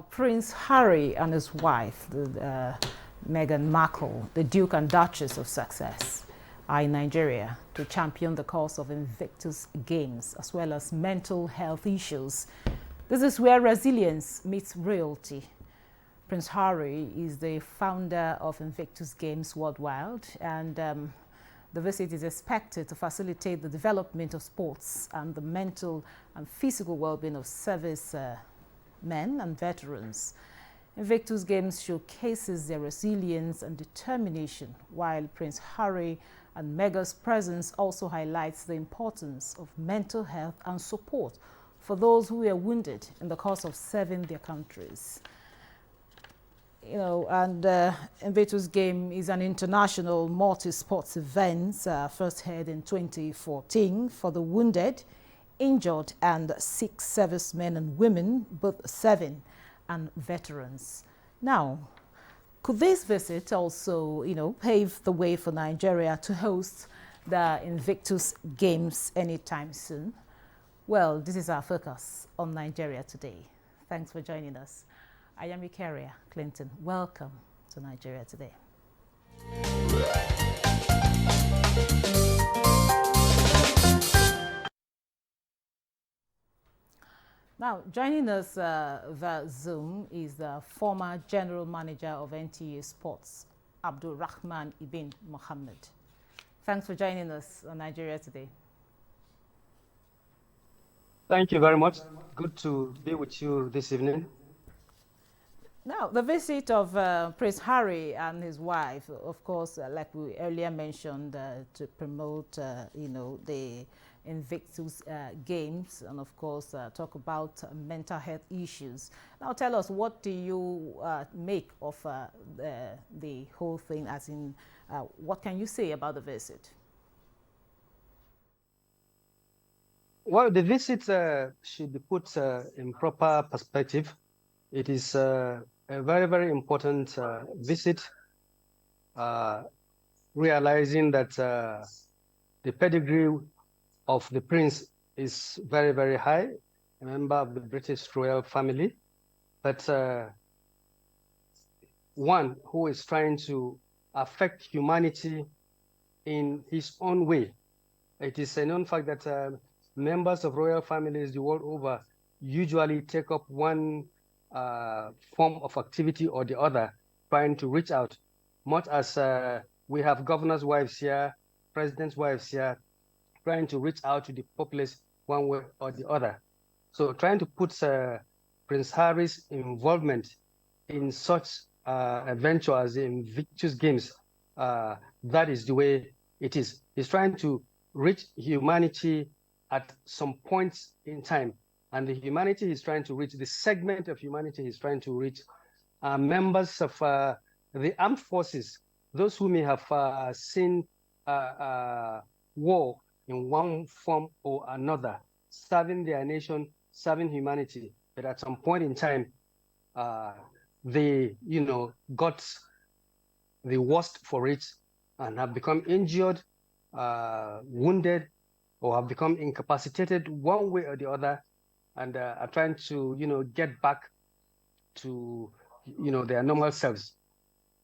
Prince Harry and his wife, Meghan Markle, the Duke and Duchess of Sussex, are in Nigeria to champion the cause of Invictus Games, as well as mental health issues. This is where resilience meets royalty. Prince Harry is the founder of Invictus Games Worldwide, and the visit is expected to facilitate the development of sports and the mental and physical well-being of service men and veterans. Invictus Games showcases their resilience and determination, while Prince Harry and Meghan's presence also highlights the importance of mental health and support for those who were wounded in the course of serving their countries. Invictus Game is an international multi-sports event first held in 2014 for the wounded, injured, and sick servicemen and women, both serving and veterans. Now, could this visit also, pave the way for Nigeria to host the Invictus Games anytime soon? Well, this is our focus on Nigeria today. Thanks for joining us. I am Ikaria Clinton. Welcome to Nigeria Today. Now, joining us via Zoom is the former General Manager of NTA Sports, Abdul Rahman Ibn Mohammed. Thanks for joining us on Nigeria Today. Thank you very much. Good to be with you this evening. Now, the visit of Prince Harry and his wife, of course, like we earlier mentioned, to promote, the Invictus Games, and of course, talk about mental health issues. Now, tell us, what do you make of the whole thing? As in, what can you say about the visit? Well, the visit should be put in proper perspective. It is a very, very important visit, realizing that the pedigree of the prince is very, very high, a member of the British royal family, but one who is trying to affect humanity in his own way. It is a known fact that members of royal families the world over usually take up one form of activity or the other, trying to reach out, much as we have governors' wives here, presidents' wives here, trying to reach out to the populace one way or the other. So trying to put Prince Harry's involvement in such a venture as the Invictus Games, that is the way it is. He's trying to reach humanity at some points in time. And the humanity he's trying to reach, the segment of humanity he's trying to reach, are members of the armed forces, those who may have seen war in one form or another, serving their nation, serving humanity. But at some point in time, they, got the worst for it and have become injured, wounded, or have become incapacitated one way or the other, and are trying to, get back to, their normal selves.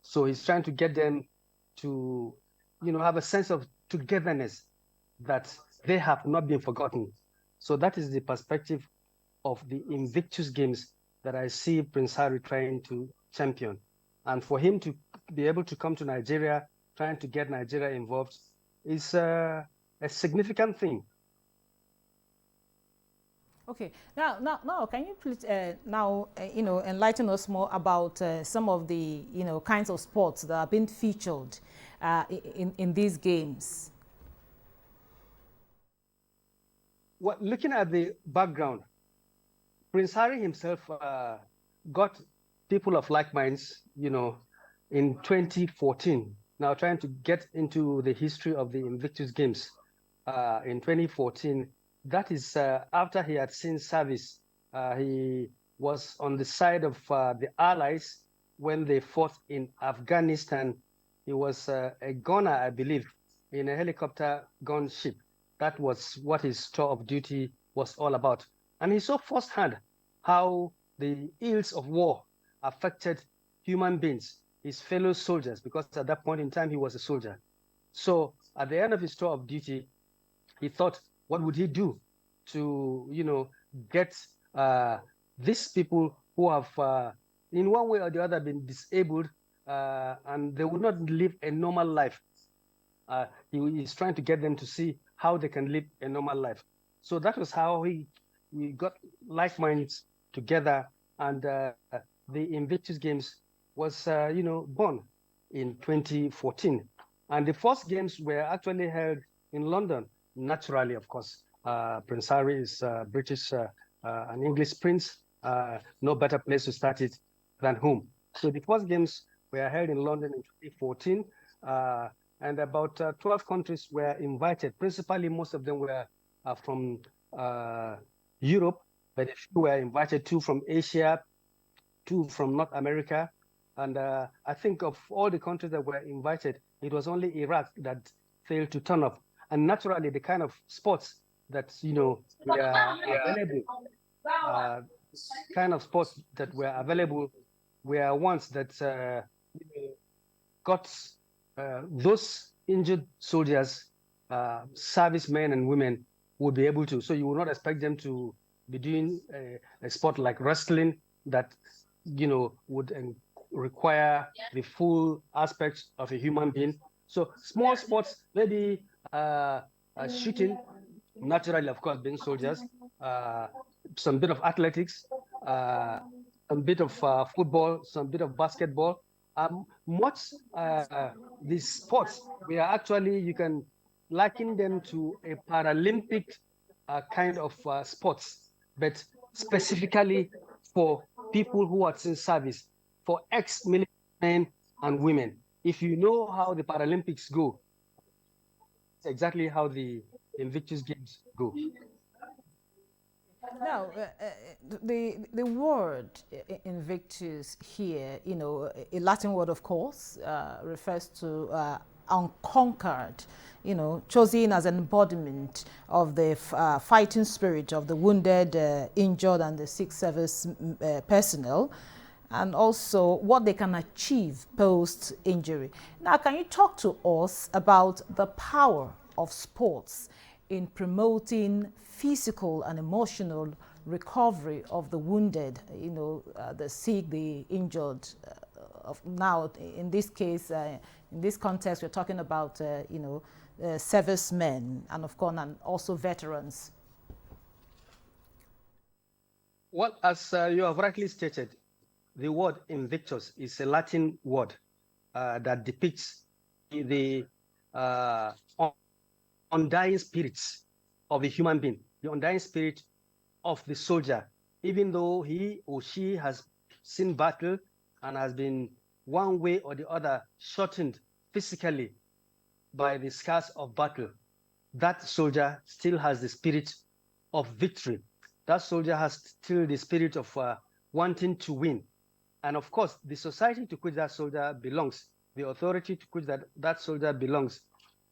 So he's trying to get them to, have a sense of togetherness, that they have not been forgotten. So that is the perspective of the Invictus Games that I see Prince Harry trying to champion. And for him to be able to come to Nigeria, trying to get Nigeria involved, is a significant thing. Okay. Now, can you please enlighten us more about some of the kinds of sports that are being featured in these games? Well, looking at the background, Prince Harry himself got people of like minds, in 2014. Now trying to get into the history of the Invictus Games in 2014. That is after he had seen service. He was on the side of the Allies when they fought in Afghanistan. He was a gunner, I believe, in a helicopter gunship. That was what his tour of duty was all about. And he saw firsthand how the ills of war affected human beings, his fellow soldiers, because at that point in time he was a soldier. So at the end of his tour of duty, he thought, what would he do to, get these people who have, in one way or the other, been disabled, and they would not live a normal life. He is trying to get them to see how they can live a normal life. So that was how he got like minds together, and the Invictus Games was, born in 2014. And the first games were actually held in London, naturally, of course. Prince Harry is British, an English prince. No better place to start it than home. So the first games were held in London in 2014, and about 12 countries were invited. Principally, most of them were from Europe, but a few were invited, two from Asia, two from North America. And I think of all the countries that were invited, it was only Iraq that failed to turn up. And naturally, the kind of sports that, were available, kind of sports that were available were ones that got those injured soldiers, servicemen and women, would be able to. So you would not expect them to be doing a sport like wrestling that, would require the full aspects of a human being. So small sports, maybe shooting, naturally, of course, being soldiers, some bit of athletics, some bit of football, some bit of basketball. These sports, we are actually, you can liken them to a Paralympic kind of sports, but specifically for people who are in service, for ex-military men and women. If you know how the Paralympics go, it's exactly how the Invictus Games go. Now, the word Invictus here, a Latin word, of course, refers to unconquered, chosen as an embodiment of the fighting spirit of the wounded, injured, and the sick service personnel, and also what they can achieve post-injury. Now, can you talk to us about the power of sports in promoting physical and emotional recovery of the wounded, the sick, the injured? Now, in this case, in this context, we're talking about, servicemen and, of course, and also veterans. Well, as you have rightly stated, the word Invictus is a Latin word that depicts the undying spirits of the human being, the undying spirit of the soldier, even though he or she has seen battle and has been one way or the other shortened physically by the scars of battle. That soldier still has the spirit of victory. That soldier has still the spirit of wanting to win. And of course, the society to which that soldier belongs, the authority to which that soldier belongs,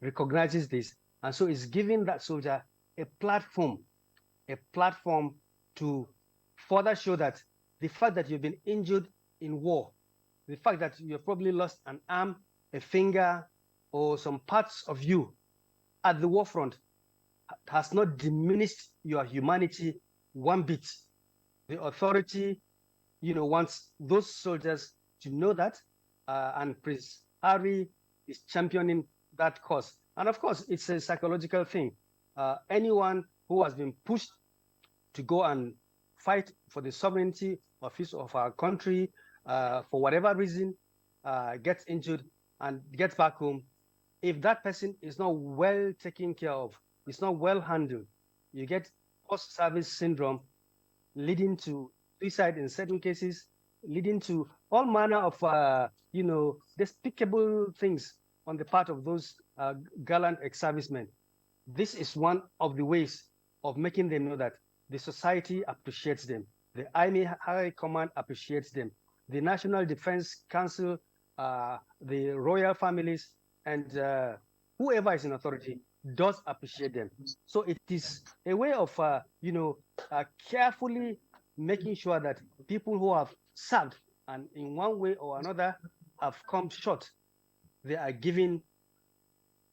recognizes this. And so it's giving that soldier a platform to further show that the fact that you've been injured in war, the fact that you've probably lost an arm, a finger, or some parts of you at the war front has not diminished your humanity one bit. The authority, wants those soldiers to know that, and Prince Harry is championing that cause. And of course, it's a psychological thing. Anyone who has been pushed to go and fight for the sovereignty of our country, for whatever reason, gets injured and gets back home, if that person is not well taken care of, is not well handled, you get post-service syndrome, leading to suicide in certain cases, leading to all manner of, despicable things on the part of those gallant ex-servicemen. This is one of the ways of making them know that the society appreciates them. The Army High Command appreciates them. The National Defense Council, the royal families, and whoever is in authority does appreciate them. So it is a way of, carefully making sure that people who have served and in one way or another have come short, they are given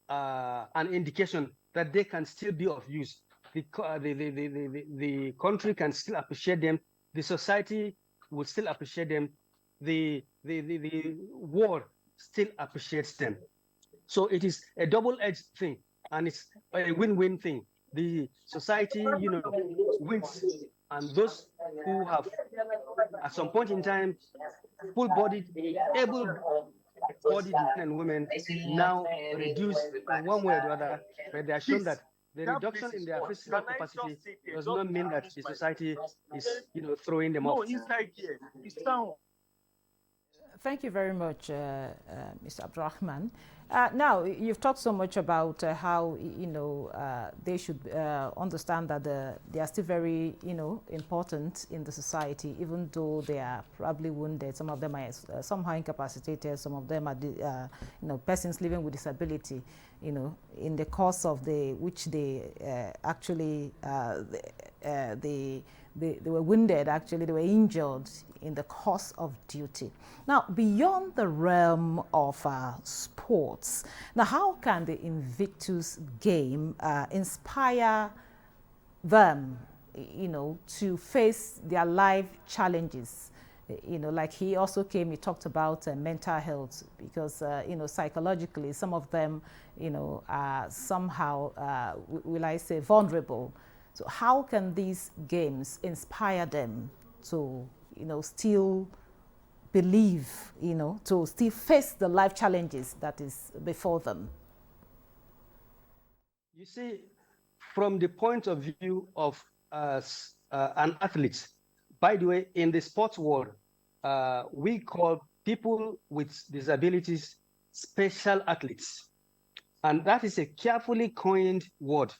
an indication that they can still be of use. The country can still appreciate them. The society will still appreciate them. The world still appreciates them. So it is a double-edged thing, and it's a win-win thing. The society, wins, and those who have, at some point in time, full-bodied, able-bodied men and women now reduce in one way or the other, but they are shown that the reduction in their physical capacity does not mean that the society is, throwing them off. Thank you very much, Mr. Abdurrahman. Now, you've talked so much about how, they should understand that they are still very, important in the society, even though they are probably wounded. Some of them are somehow incapacitated. Some of them are, persons living with disability, in the course of which they actually, they were wounded, actually, they were injured in the course of duty. Now, beyond the realm of sports, now how can the Invictus game inspire them, to face their life challenges? Like he also he talked about mental health, because, psychologically, some of them, are somehow, will I say, vulnerable. So how can these games inspire them to, still believe, to still face the life challenges that is before them? You see, from the point of view of an athlete, by the way, in the sports world, we call people with disabilities special athletes. And that is a carefully coined word,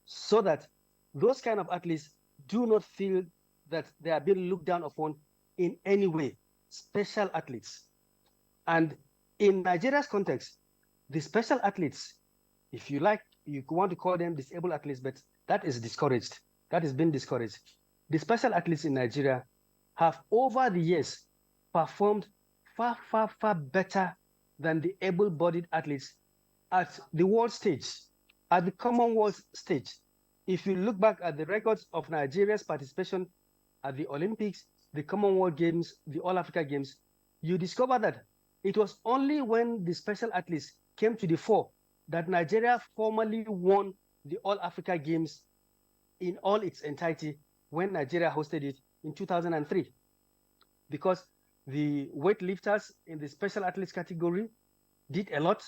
so that those kind of athletes do not feel that they are being looked down upon in any way. Special athletes. And in Nigeria's context, the special athletes, if you like, you want to call them disabled athletes, but that is discouraged. That has been discouraged. The special athletes in Nigeria have, over the years, performed far, far, far better than the able-bodied athletes at the world stage, at the Commonwealth stage. If you look back at the records of Nigeria's participation at the Olympics, the Commonwealth Games, the All-Africa Games, you discover that it was only when the special athletes came to the fore that Nigeria formally won the All-Africa Games in all its entirety when Nigeria hosted it in 2003. Because the weightlifters in the special athletes category did a lot,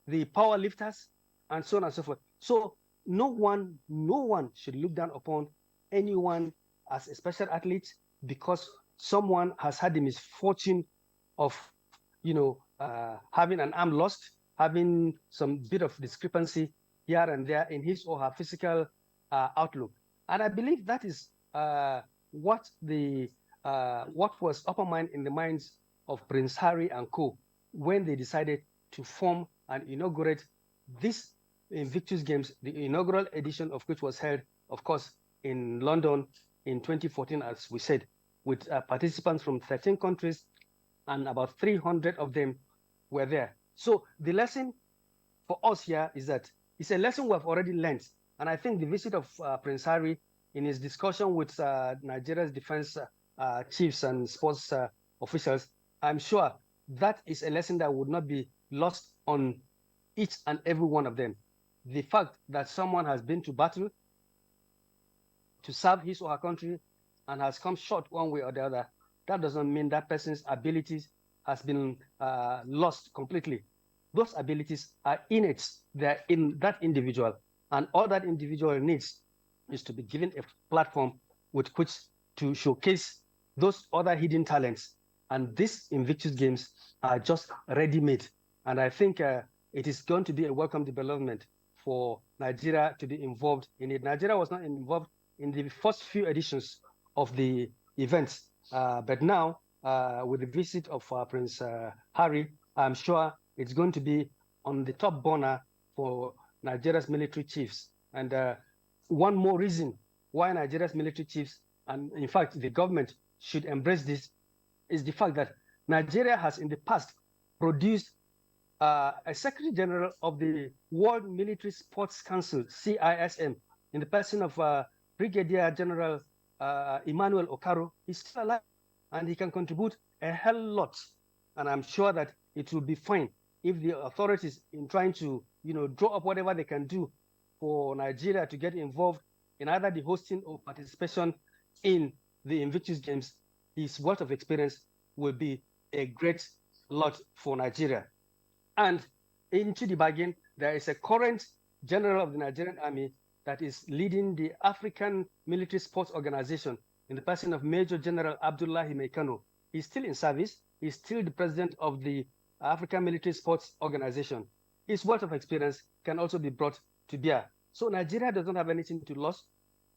the power lifters, and so on and so forth. So no one should look down upon anyone as a special athlete because someone has had the misfortune of, having an arm lost, having some bit of discrepancy here and there in his or her physical outlook. And I believe that is what was upper mind in the minds of Prince Harry and co. when they decided to form and inaugurate this Invictus Games, the inaugural edition of which was held, of course, in London in 2014, as we said, with participants from 13 countries, and about 300 of them were there. So the lesson for us here is that it's a lesson we have already learned. And I think the visit of Prince Harry in his discussion with Nigeria's defense chiefs and sports officials, I'm sure that is a lesson that would not be lost on each and every one of them. The fact that someone has been to battle to serve his or her country and has come short one way or the other, that doesn't mean that person's abilities has been lost completely. Those abilities are innate. They're in that individual. And all that individual needs is to be given a platform with which to showcase those other hidden talents. And these Invictus Games are just ready-made. And I think it is going to be a welcome development for Nigeria to be involved in it. Nigeria was not involved in the first few editions of the events. But now, with the visit of Prince Harry, I'm sure it's going to be on the top burner for Nigeria's military chiefs. And one more reason why Nigeria's military chiefs and in fact, the government should embrace this, is the fact that Nigeria has in the past produced a Secretary General of the World Military Sports Council, CISM, in the person of Brigadier General Emmanuel Okaro. He's still alive, and he can contribute a hell lot. And I'm sure that it will be fine if the authorities, in trying to, draw up whatever they can do for Nigeria to get involved in either the hosting or participation in the Invictus Games, his wealth of experience will be a great lot for Nigeria. And into the bargain, there is a current general of the Nigerian Army that is leading the African Military Sports Organization in the person of Major General Abdullahi Meikano. He's still in service. He's still the president of the African Military Sports Organization. His wealth of experience can also be brought to bear. So Nigeria does not have anything to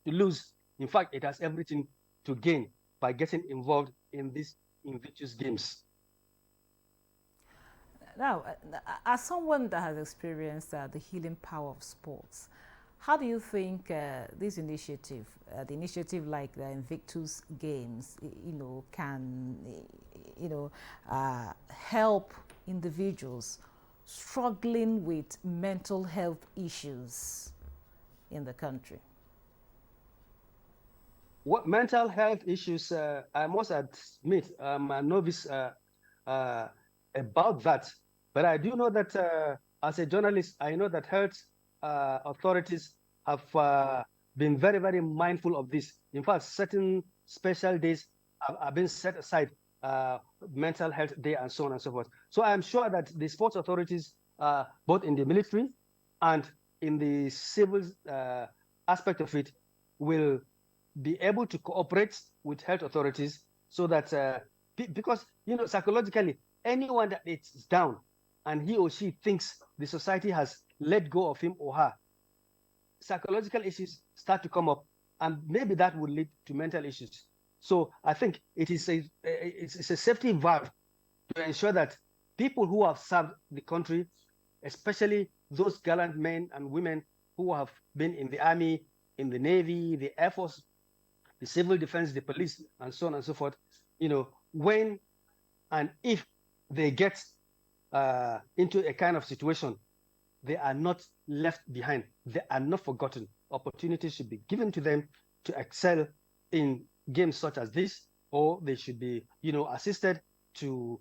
lose. In fact, it has everything to gain by getting involved in these Invictus Games. Now, as someone that has experienced the healing power of sports, how do you think this initiative, the initiative like the Invictus Games, can, help individuals struggling with mental health issues in the country? What mental health issues? I must admit, I'm a novice about that. But I do know that as a journalist, I know that health authorities have been very, very mindful of this. In fact, certain special days have been set aside, mental health day and so on and so forth. So I'm sure that the sports authorities, both in the military and in the civil aspect of it, will be able to cooperate with health authorities so that, because, psychologically, anyone that is down and he or she thinks the society has let go of him or her, psychological issues start to come up, and maybe that will lead to mental issues. So I think it's a safety valve to ensure that people who have served the country, especially those gallant men and women who have been in the army, in the Navy, the Air Force, the civil defense, the police, and so on and so forth, when and if they get into a kind of situation, they are not left behind. They are not forgotten. Opportunities should be given to them to excel in games such as this, or they should be, assisted to,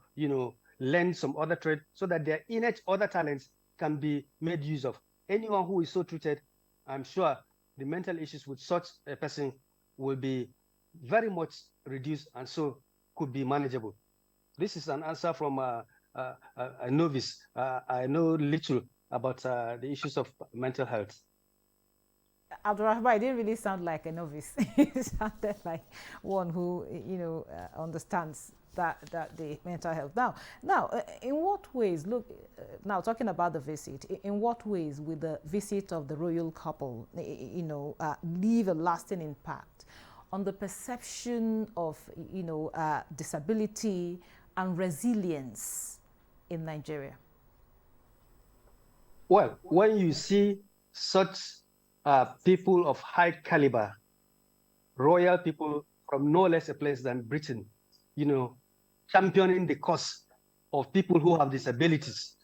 learn some other trade so that their innate other talents can be made use of. Anyone who is so treated, I'm sure the mental issues with such a person will be very much reduced and so could be manageable. This is an answer from a novice. I know little about the issues of mental health. Abdurrahman, it didn't really sound like a novice. It sounded like one who, understands that the mental health. Now, in what ways? Look, now talking about the visit, in what ways will the visit of the royal couple, leave a lasting impact on the perception of, disability and resilience in Nigeria? Well, when you see such people of high caliber, royal people from no less a place than Britain, championing the cause of people who have disabilities,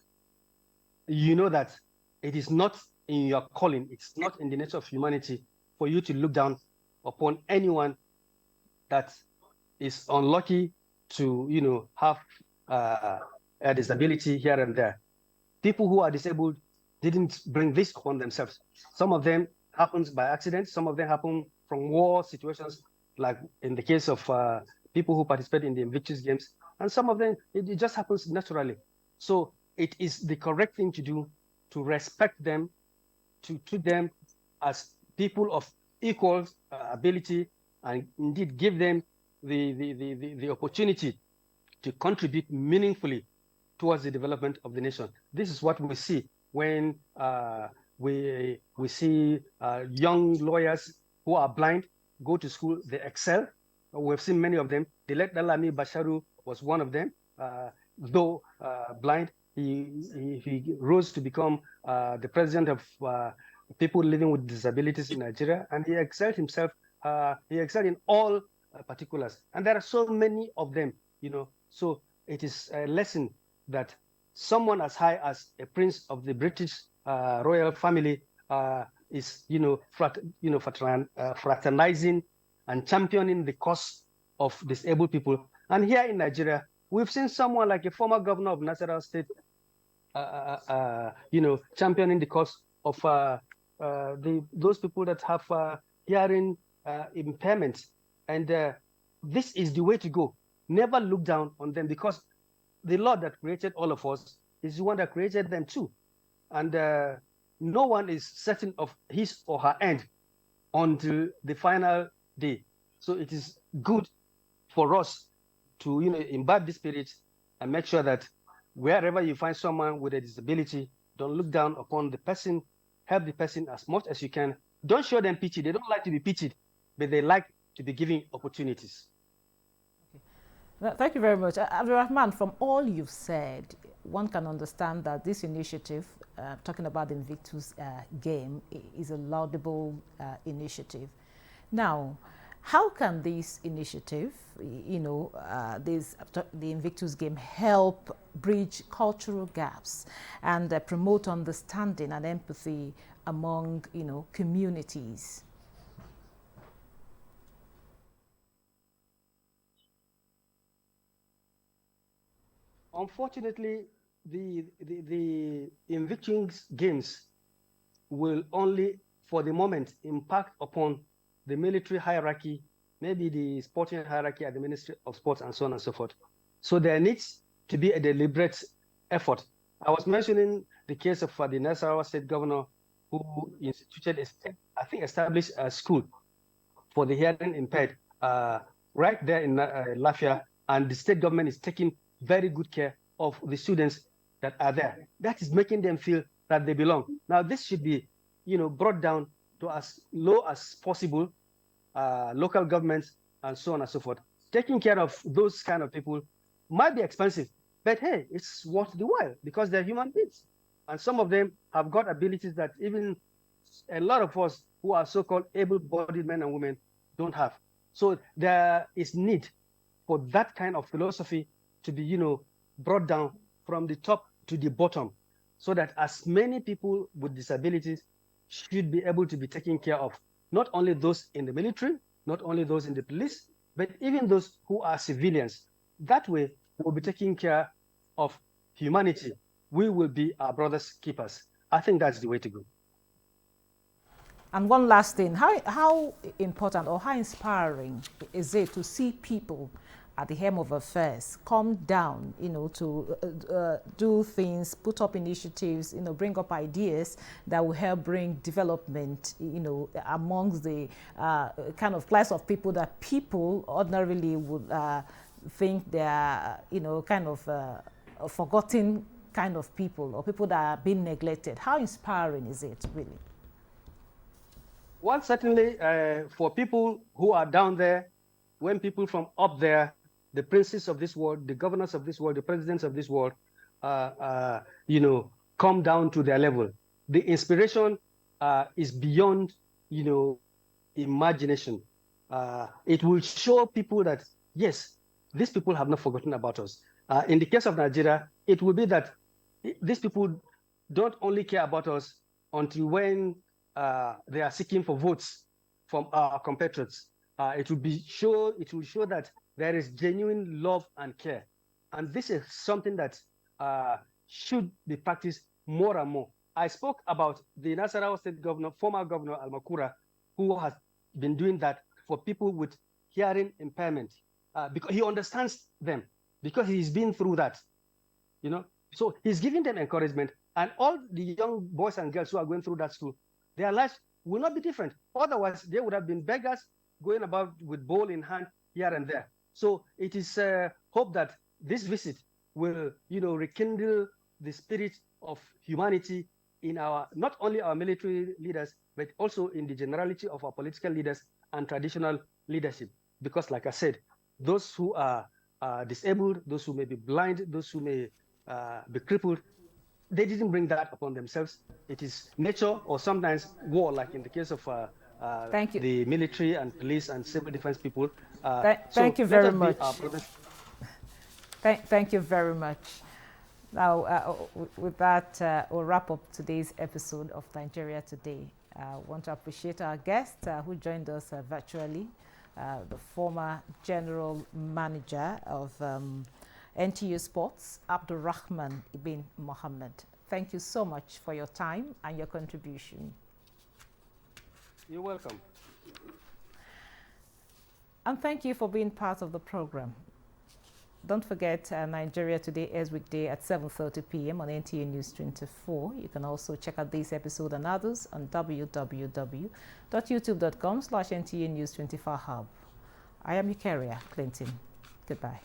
you know that it is not in your calling, it's not in the nature of humanity for you to look down upon anyone that is unlucky to, have a disability here and there. People who are disabled didn't bring this upon themselves. Some of them happens by accident. Some of them happen from war situations, like in the case of people who participate in the Invictus Games. And some of them, it just happens naturally. So it is the correct thing to do to respect them, to treat them as people of equal ability, and indeed give them the opportunity to contribute meaningfully towards the development of the nation. This is what we see when we see young lawyers who are blind go to school, they excel. We've seen many of them. The late Dalami Basharu was one of them. Though blind, he rose to become the president of people living with disabilities in Nigeria, and he excelled himself he excelled in all particulars. And there are so many of them, So it is a lesson that someone as high as a prince of the British royal family is, fraternizing and championing the cause of disabled people. And here in Nigeria, we've seen someone like a former governor of Nasarawa State, championing the cause of those people that have hearing impairment. And this is the way to go. Never look down on them, because the Lord that created all of us is the one that created them too. And no one is certain of his or her end until the final day. So it is good for us to imbibe the spirit and make sure that wherever you find someone with a disability, don't look down upon the person. Help the person as much as you can. Don't show them pity. They don't like to be pitied, but they like to be given opportunities. Okay. Thank you very much. Abdulrahman, from all you've said, one can understand that this initiative, talking about the Invictus game, is a laudable initiative. Now, how can this initiative, the Invictus game, help bridge cultural gaps and promote understanding and empathy among, communities? Unfortunately, the Invictus games will only, for the moment, impact upon the military hierarchy, maybe the sporting hierarchy at the Ministry of Sports, and so on and so forth. So there needs to be a deliberate effort. I was mentioning the case of the Nasarawa State governor, who instituted established a school for the hearing impaired right there in Lafia, and the state government is taking very good care of the students that are there. That is making them feel that they belong. Now, this should be, brought down to as low as possible, local governments, and so on and so forth. Taking care of those kind of people might be expensive, but hey, it's worth the while, because they're human beings. And some of them have got abilities that even a lot of us who are so-called able-bodied men and women don't have. So there is need for that kind of philosophy to be, brought down from the top to the bottom, so that as many people with disabilities should be able to be taken care of, not only those in the military, not only those in the police, but even those who are civilians. That way, we'll be taking care of humanity. We will be our brother's keepers. I think that's the way to go. And one last thing, how important or how inspiring is it to see people at the helm of affairs come down, to do things, put up initiatives, bring up ideas that will help bring development, amongst the kind of class of people that people ordinarily would think they are, kind of forgotten kind of people, or people that are being neglected. How inspiring is it, really? Well, certainly for people who are down there, when people from up there, the princes of this world, the governors of this world, the presidents of this world, come down to their level, the inspiration is beyond, imagination. It will show people that, yes, these people have not forgotten about us. In the case of Nigeria, it will be that these people don't only care about us until when they are seeking for votes from our compatriots. It will show that there is genuine love and care. And this is something that should be practiced more and more. I spoke about the Nasarawa State governor, former governor Al-Makura, who has been doing that for people with hearing impairment, because he understands them, because he's been through that, So he's giving them encouragement, and all the young boys and girls who are going through that school, their lives will not be different. Otherwise, they would have been beggars going about with bowl in hand here and there. So it is hope that this visit will, rekindle the spirit of humanity in not only our military leaders, but also in the generality of our political leaders and traditional leadership. Because like I said, those who are disabled, those who may be blind, those who may be crippled, they didn't bring that upon themselves. It is nature, or sometimes war, like in the case of Thank you. the military and police and civil defense people. Thank you very much. Thank you very much. Now, with that, we'll wrap up today's episode of Nigeria Today. I want to appreciate our guest who joined us virtually, the former General Manager of NTU Sports, Abdulrahman Ibn Mohammed. Thank you so much for your time and your contribution. You're welcome. And thank you for being part of the program. Don't forget, Nigeria Today airs weekday at 7:30 p.m. on NTA News 24. You can also check out this episode and others on www.youtube.com/NTA News 24 Hub. I am Eukaria Clinton. Goodbye.